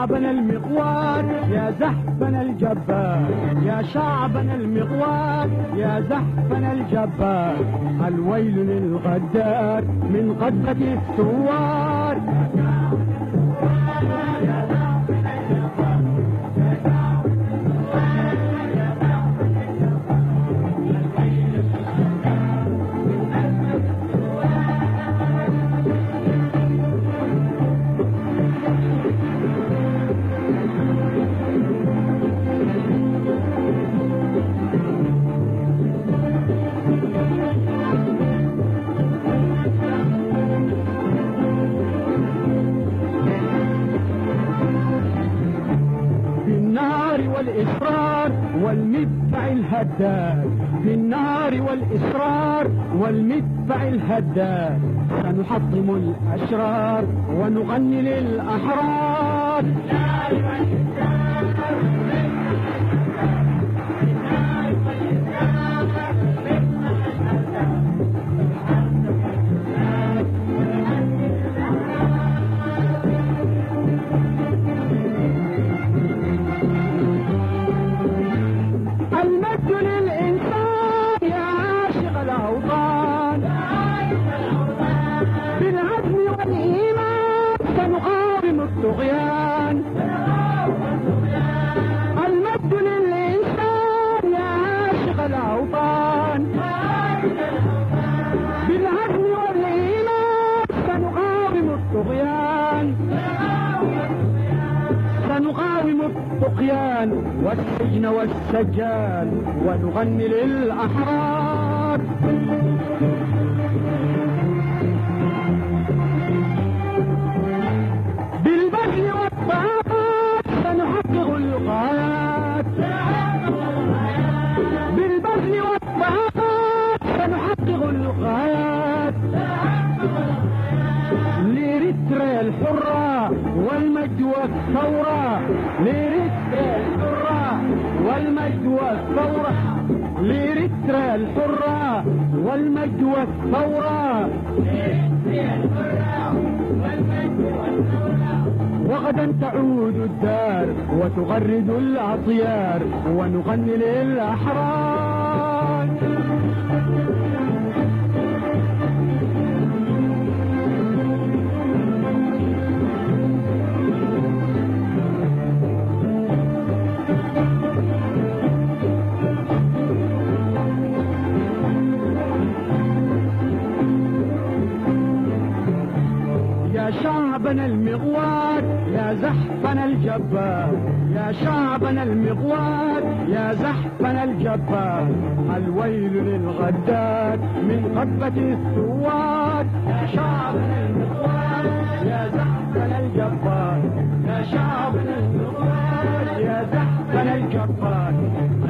شعبنا المقوات يا زحفنا الجبار، يا شعبنا المقوات يا زحفنا الجبار، الويل للغدار من قذفة الثوار. والإصرار والمدفع الهداد، بالنار والإصرار والمدفع الهداد، سنحطم الأشرار ونغني للأحرار. المجد للإنسان يا عاشق الأوطان، بالعزم والإيمان سنقاوم الطغيان. المجد للإنسان يا عاشق الأوطان، بالعزم والإيمان سنقاوم الطغيان. سنقاوم الطغيان والسجن والسجان ونغني للأحرار. بالبذل والطاقات سنحقق الغايات، بالبذل والطاقات سنحقق الغايات. لإريتريا الحرة والمجد والثورة، لإريتريا الحرة والمجد والثورة، لإريتريا الحرة والمجد والثورة، لإريتريا الحرة والمجد والثورة. وغدا تعود الدار وتغرد الأطيار ونغني للأحرار. يا شعبنا المغوار يا زحفنا الجبار، يا شعبنا المغوار يا زحفنا الجبار، الويل للغدار من قذفة الثوار. يا شعبنا المغوار يا زحفنا الجبار، يا شعبنا المغوار يا زحفنا الجبار،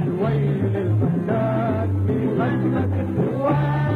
الويل للغدار من قذفة الثوار.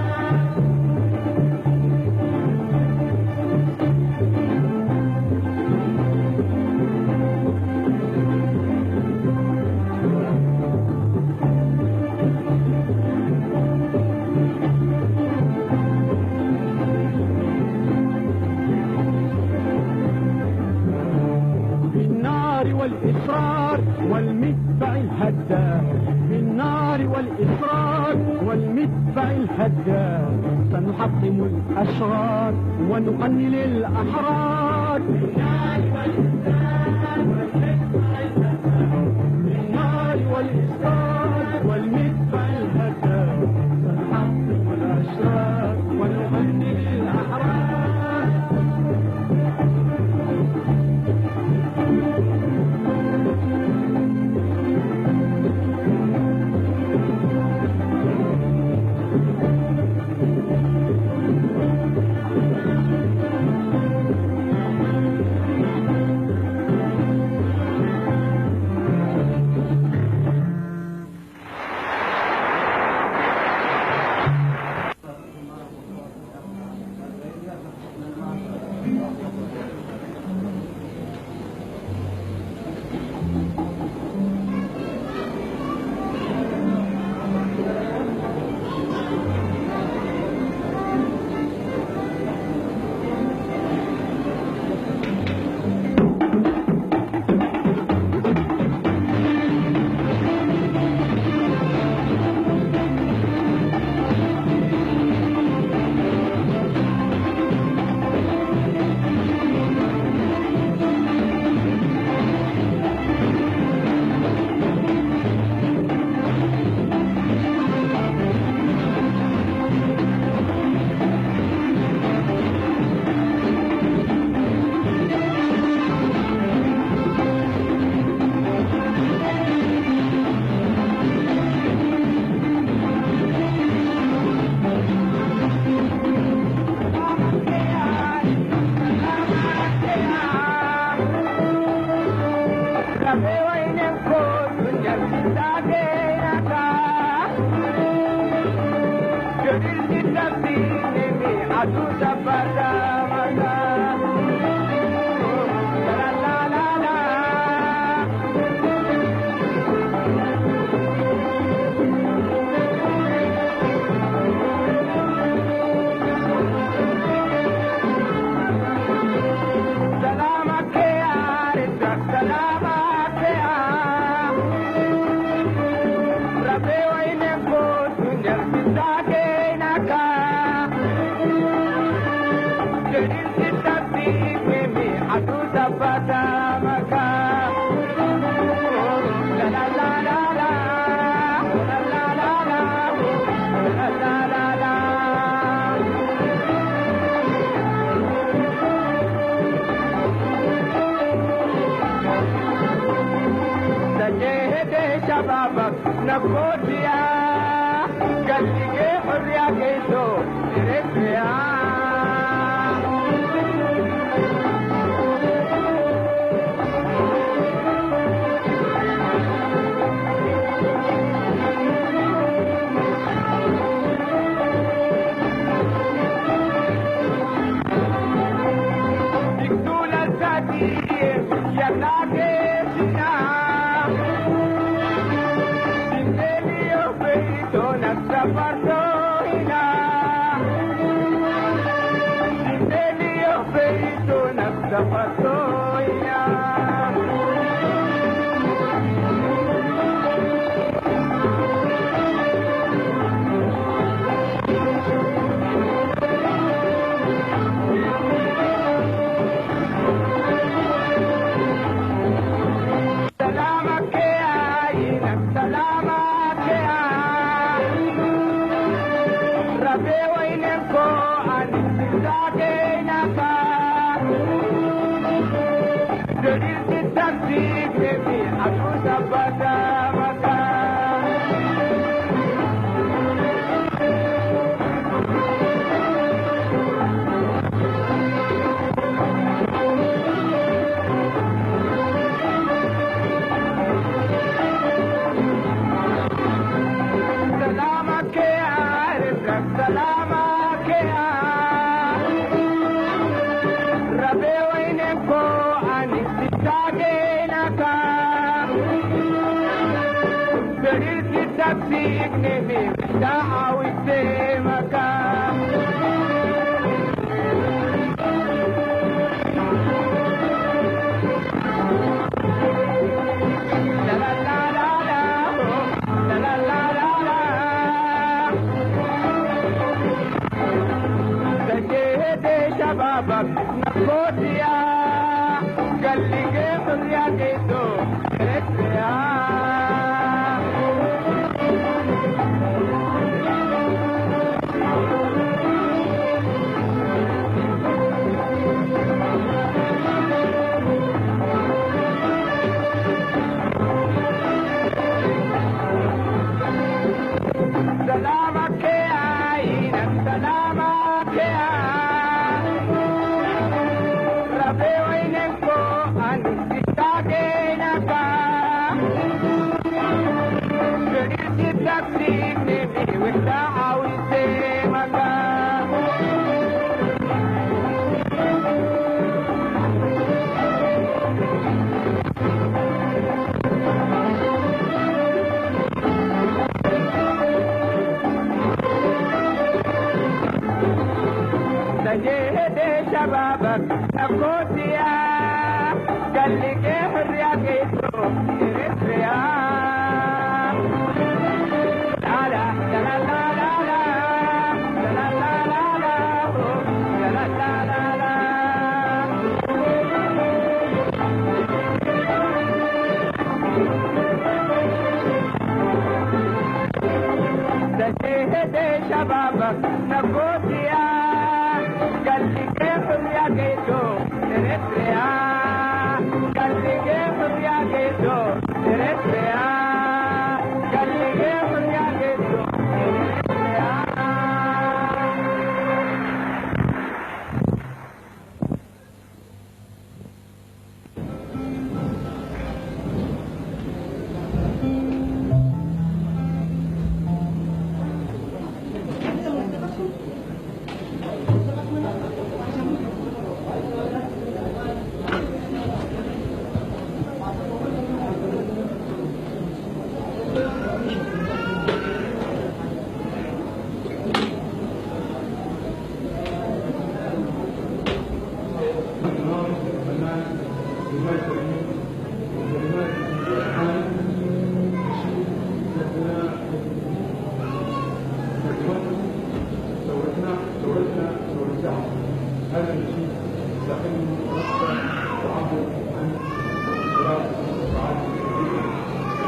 والإصرار والمدفع الهدام، بالنار والإصرار والمدفع الهدام، سنحطم الأشرار ونغني للأحرار. بالنار والإصرار والمدفع الهدام، بالنار والإصرار والمدفع الهدام، سنحطم الأشرار ونغني للأحرار. جليل التبديل ميمي حدود فتا مكان لا لا لا لا لا لا لا لا لا لا لا سجهد شبابك نبوتيا قال لي حرية كيسو رفيا هذا الشيء داخل نفسه تعبر عن دراسة وعالم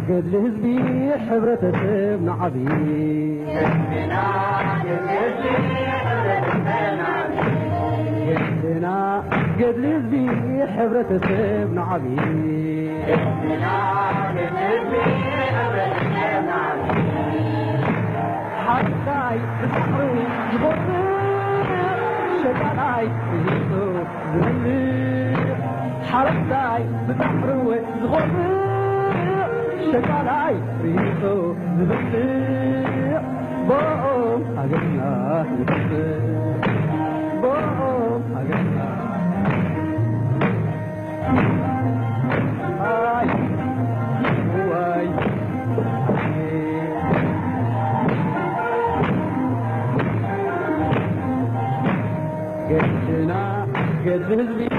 قد لهزبي حبرة نعبي قد لهزبي حبرة نعبي حتى يسحروا يبطل شجاعي يزيدوا زميلي حتى يسحروا يبطل شجاعي يزيدوا زميلي بوم أجمع بوم أجمع هاي هواي قدنا قد هزبي